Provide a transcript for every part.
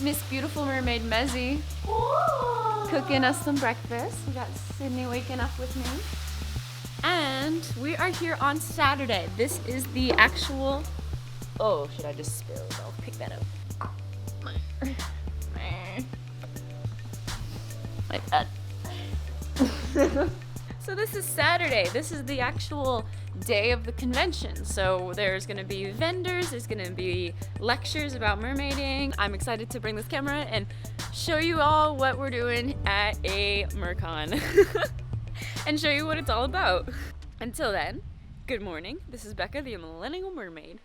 Miss Beautiful Mermaid Mezzy cooking us some breakfast. We got Sydney waking up with me. And we are here on Saturday. This is the actual... Oh, should I just spill? I'll pick that up. My bad. So this is Saturday. This is the actual day of the convention. So there's gonna be vendors, there's gonna be lectures about mermaiding. I'm excited to bring this camera and show you all what we're doing at a MerCon and show you what it's all about. Until then, good morning. This is Becca, the Millennial Mermaid.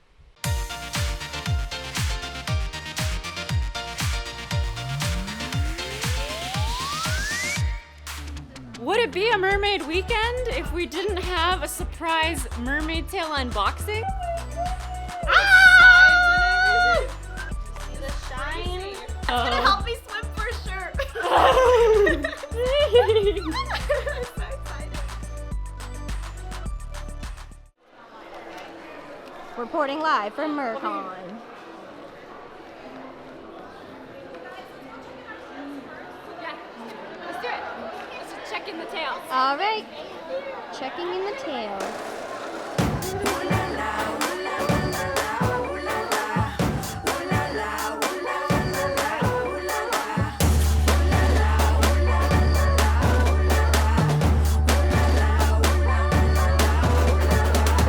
Would it be a mermaid weekend if we didn't have a surprise mermaid tail unboxing? Ah! See the shine? It's gonna help me swim for sure. Oh. I'm so excited. Reporting live from MerCon. Yeah, let's do it. Let's just check in the tails. All right, checking in the tail.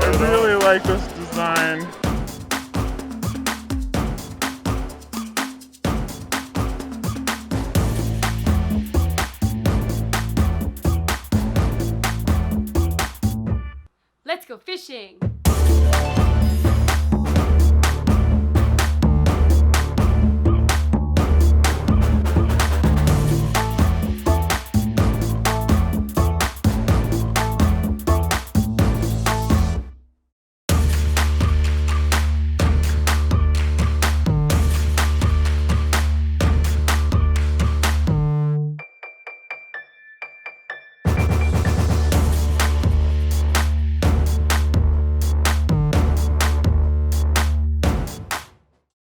I really like this design. Let's go fishing.